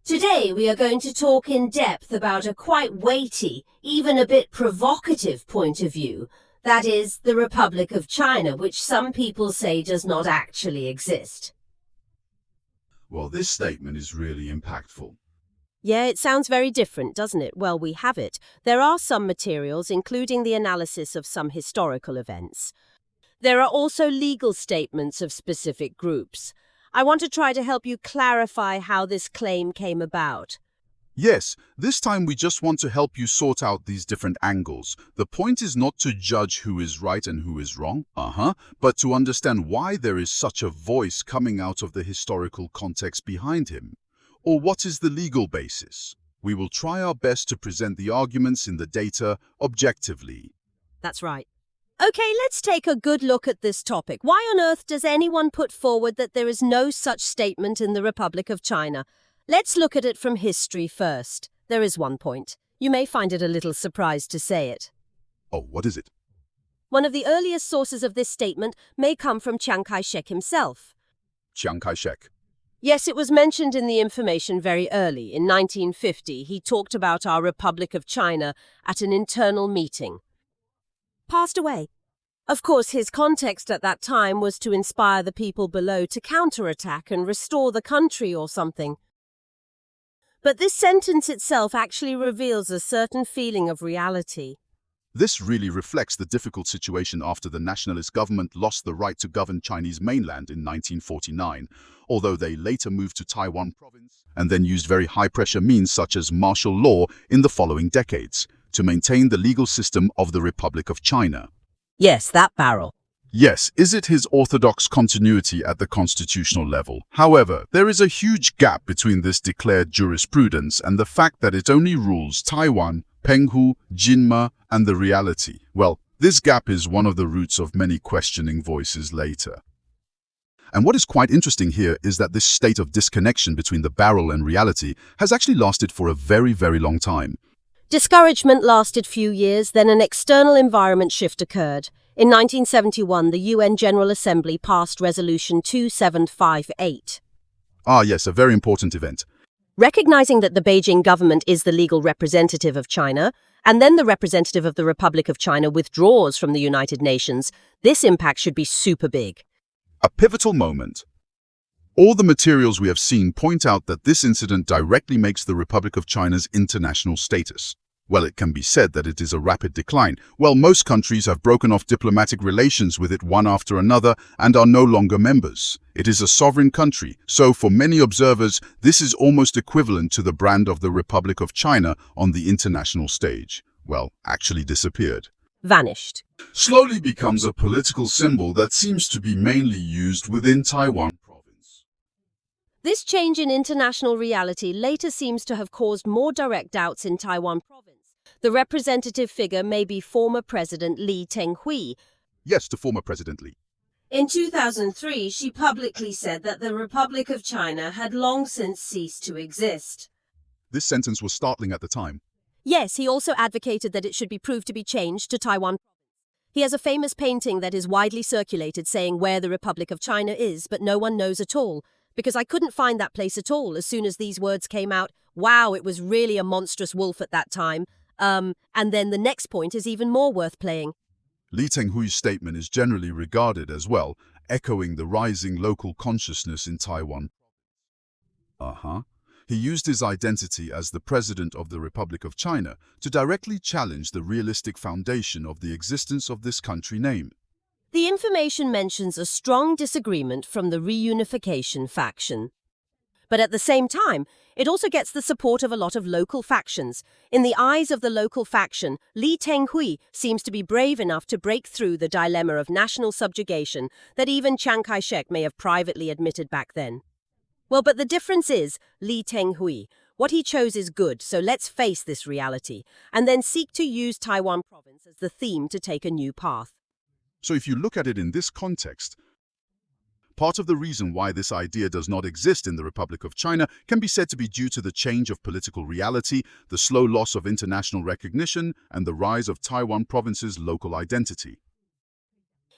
Today we are going to talk in depth about a quite weighty, even a bit provocative point of view, that is, the Republic of China, which some people say does not actually exist. Well, this statement is really impactful. Yeah, it sounds very different, doesn't it? Well, we have it. There are some materials, including the analysis of some historical events. There are also legal statements of specific groups. I want to try to help you clarify how this claim came about. Yes, this time we just want to help you sort out these different angles. The point is not to judge who is right and who is wrong, but to understand why there is such a voice coming out of the historical context behind him. Or what is the legal basis? We will try our best to present the arguments in the data objectively. That's right. Okay, let's take a good look at this topic. Why on earth does anyone put forward that there is no such statement in the Republic of China? Let's look at it from history first. There is one point. You may find it a little surprised to say it. Oh, what is it? One of the earliest sources of this statement may come from Chiang Kai-shek himself. Chiang Kai-shek. Yes, it was mentioned in the information very early. In 1950, he talked about our Republic of China at an internal meeting. Passed away. Of course, his context at that time was to inspire the people below to counterattack and restore the country or something. But this sentence itself actually reveals a certain feeling of reality. This really reflects the difficult situation after the nationalist government lost the right to govern Chinese mainland in 1949, although they later moved to Taiwan province and then used very high-pressure means such as martial law in the following decades to maintain the legal system of the Republic of China. Yes, that barrel. Yes, is it his orthodox continuity at the constitutional level? However, there is a huge gap between this declared jurisprudence and the fact that it only rules Taiwan, Penghu, Nyingma, and the reality. Well, this gap is one of the roots of many questioning voices later. And what is quite interesting here is that this state of disconnection between the barrel and reality has actually lasted for a very, very long time. Discouragement lasted few years, then an external environment shift occurred. In 1971, the UN General Assembly passed Resolution 2758. Ah, yes, a very important event. Recognizing that the Beijing government is the legal representative of China, and then the representative of the Republic of China withdraws from the United Nations, this impact should be super big. A pivotal moment. All the materials we have seen point out that this incident directly makes the Republic of China's international status. Well, it can be said that it is a rapid decline. Well, most countries have broken off diplomatic relations with it one after another and are no longer members. It is a sovereign country, so for many observers, this is almost equivalent to the brand of the Republic of China on the international stage. Well, actually disappeared. Vanished. Slowly becomes a political symbol that seems to be mainly used within Taiwan province. This change in international reality later seems to have caused more direct doubts in Taiwan province. The representative figure may be former President Lee Teng-hui. Yes, to former President Lee. In 2003, she publicly said that the Republic of China had long since ceased to exist. This sentence was startling at the time. Yes, he also advocated that it should be proved to be changed to Taiwan province. He has a famous painting that is widely circulated saying where the Republic of China is, but no one knows at all. Because I couldn't find that place at all as soon as these words came out. Wow, it was really a monstrous wolf at that time. And then the next point is even more worth playing. Lee Teng-hui's statement is generally regarded as well, echoing the rising local consciousness in Taiwan. He used his identity as the President of the Republic of China to directly challenge the realistic foundation of the existence of this country name. The information mentions a strong disagreement from the reunification faction. But at the same time, it also gets the support of a lot of local factions. In the eyes of the local faction, Lee Teng-hui seems to be brave enough to break through the dilemma of national subjugation that even Chiang Kai-shek may have privately admitted back then. Well, but the difference is, Lee Teng-hui, what he chose is good, so let's face this reality, and then seek to use Taiwan province as the theme to take a new path. So if you look at it in this context, part of the reason why this idea does not exist in the Republic of China can be said to be due to the change of political reality, the slow loss of international recognition, and the rise of Taiwan province's local identity.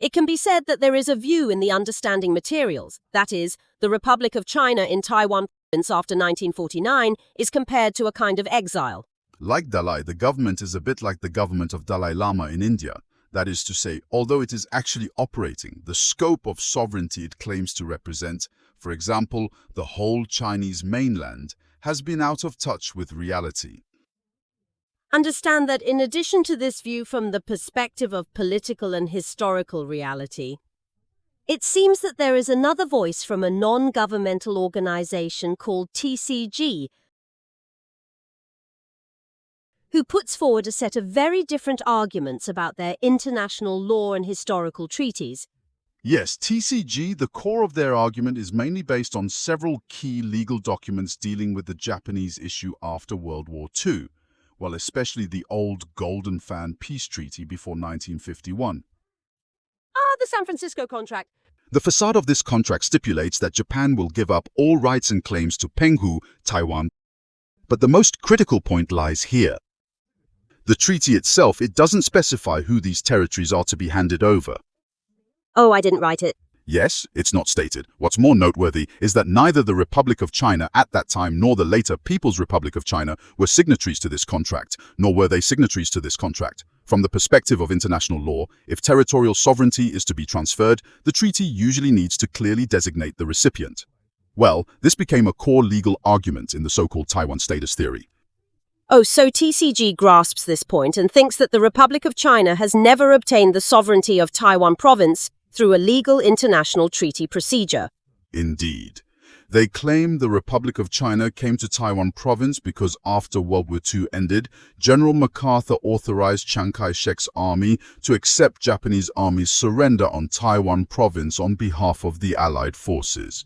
It can be said that there is a view in the understanding materials, that is, the Republic of China in Taiwan Province after 1949 is compared to a kind of exile. Like Dalai, the government is a bit like the government of Dalai Lama in India. That is to say, although it is actually operating, the scope of sovereignty it claims to represent, for example, the whole Chinese mainland, has been out of touch with reality. Understand that in addition to this view from the perspective of political and historical reality, it seems that there is another voice from a non-governmental organization called TCG, who puts forward a set of very different arguments about their international law and historical treaties. Yes, TCG, the core of their argument is mainly based on several key legal documents dealing with the Japanese issue after World War II, well, especially the old Golden Fan Peace Treaty before 1951. The San Francisco contract. The facade of this contract stipulates that Japan will give up all rights and claims to Penghu, Taiwan. But the most critical point lies here. The treaty itself, it doesn't specify who these territories are to be handed over. Oh, I didn't write it. Yes, it's not stated. What's more noteworthy is that neither the Republic of China at that time nor the later People's Republic of China were signatories to this contract, nor were they signatories to this contract. From the perspective of international law, if territorial sovereignty is to be transferred, the treaty usually needs to clearly designate the recipient. Well, this became a core legal argument in the so-called Taiwan status theory. Oh, so TCG grasps this point and thinks that the Republic of China has never obtained the sovereignty of Taiwan Province through a legal international treaty procedure. Indeed. They claim the Republic of China came to Taiwan Province because after World War II ended, General MacArthur authorized Chiang Kai-shek's army to accept Japanese army's surrender on Taiwan Province on behalf of the Allied forces.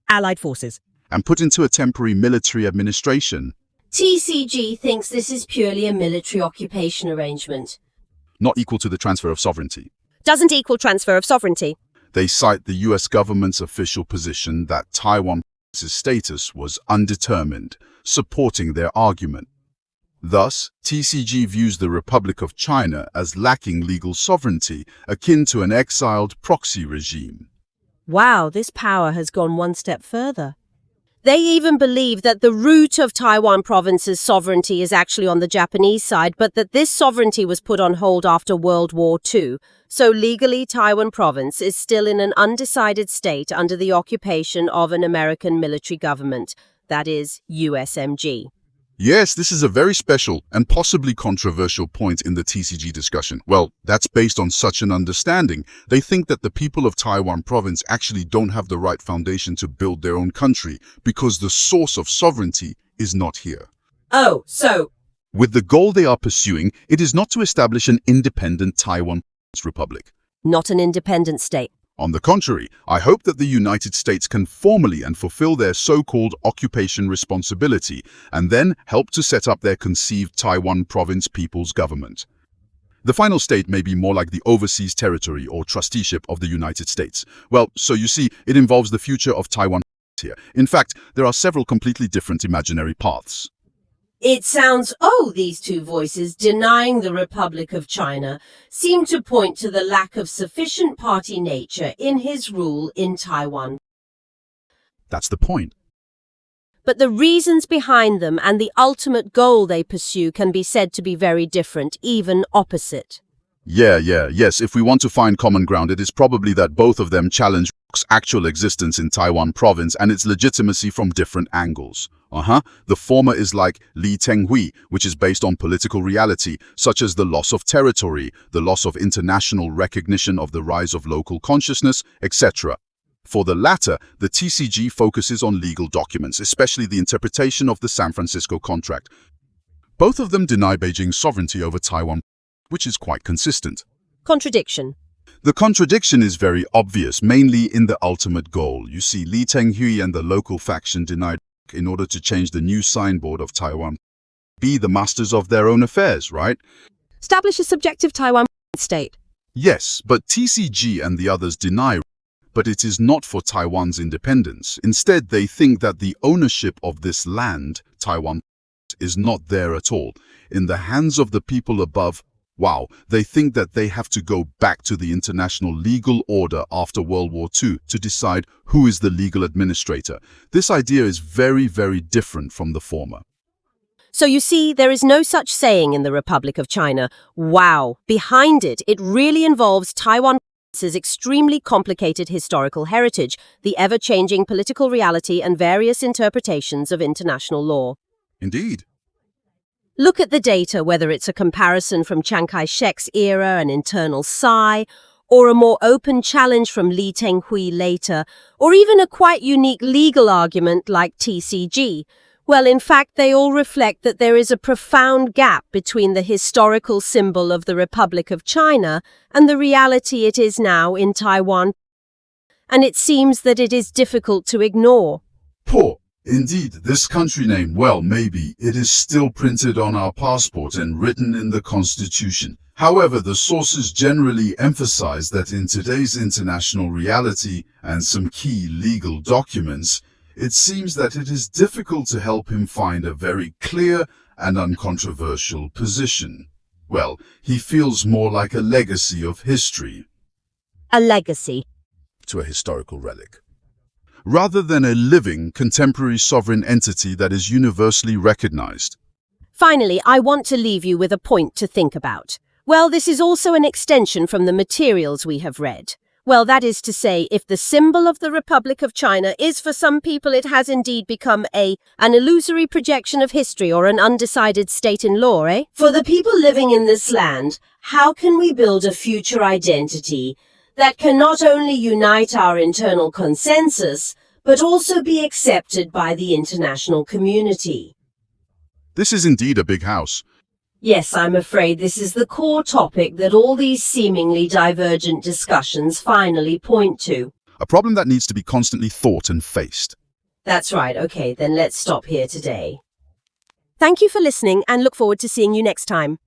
Allied forces. And put into a temporary military administration. TCG thinks this is purely a military occupation arrangement. Not equal to the transfer of sovereignty. Doesn't equal transfer of sovereignty. They cite the US government's official position that Taiwan's status was undetermined, supporting their argument. Thus, TCG views the Republic of China as lacking legal sovereignty, akin to an exiled proxy regime. Wow, this power has gone one step further. They even believe that the root of Taiwan Province's sovereignty is actually on the Japanese side, but that this sovereignty was put on hold after World War II. So legally, Taiwan Province is still in an undecided state under the occupation of an American military government, that is, USMG. Yes, this is a very special and possibly controversial point in the TCG discussion. Well, that's based on such an understanding. They think that the people of Taiwan Province actually don't have the right foundation to build their own country because the source of sovereignty is not here. Oh, so... With the goal they are pursuing, it is not to establish an independent Taiwan Republic. Not an independent state. On the contrary, I hope that the United States can formally and fulfill their so-called occupation responsibility and then help to set up their conceived Taiwan Province People's Government. The final state may be more like the overseas territory or trusteeship of the United States. Well, so you see, it involves the future of Taiwan here. In fact, there are several completely different imaginary paths. It sounds, these two voices denying the Republic of China seem to point to the lack of sufficient party nature in his rule in Taiwan. That's the point. But the reasons behind them and the ultimate goal they pursue can be said to be very different, even opposite. Yes, if we want to find common ground, it is probably that both of them challenge actual existence in Taiwan Province and its legitimacy from different angles. The former is like Li Tenghui, which is based on political reality, such as the loss of territory, the loss of international recognition of the rise of local consciousness, etc. For the latter, the TCG focuses on legal documents, especially the interpretation of the San Francisco contract. Both of them deny Beijing's sovereignty over Taiwan, which is quite consistent. Contradiction. The contradiction is very obvious, mainly in the ultimate goal. You see, Li Tenghui and the local faction denied in order to change the new signboard of Taiwan, be the masters of their own affairs, right? Establish a subjective Taiwan state. Yes, but TCG and the others deny, but it is not for Taiwan's independence. Instead, they think that the ownership of this land, Taiwan, is not there at all, in the hands of the people above, Wow, they think that they have to go back to the international legal order after World War II to decide who is the legal administrator. This idea is very, very different from the former. So you see, there is no such saying in the Republic of China. Wow, behind it, it really involves Taiwan's extremely complicated historical heritage, the ever-changing political reality and various interpretations of international law. Indeed. Look at the data, whether it's a comparison from Chiang Kai-shek's era, an internal sigh, or a more open challenge from Li Tenghui later, or even a quite unique legal argument like TCG. Well, in fact, they all reflect that there is a profound gap between the historical symbol of the Republic of China and the reality it is now in Taiwan. And it seems that it is difficult to ignore. Poor. Indeed, this country name, well, maybe, it is still printed on our passport and written in the Constitution. However, the sources generally emphasize that in today's international reality and some key legal documents, it seems that it is difficult to help him find a very clear and uncontroversial position. Well, he feels more like a legacy of history. A legacy. To a historical relic, rather than a living, contemporary sovereign entity that is universally recognized. Finally, I want to leave you with a point to think about. Well, this is also an extension from the materials we have read. Well, that is to say, if the symbol of the Republic of China is for some people, it has indeed become an illusory projection of history or an undecided state in law, eh? For the people living in this land, how can we build a future identity that can not only unite our internal consensus, but also be accepted by the international community? This is indeed a big house. Yes, I'm afraid this is the core topic that all these seemingly divergent discussions finally point to. A problem that needs to be constantly thought and faced. That's right. Okay, then let's stop here today. Thank you for listening and look forward to seeing you next time.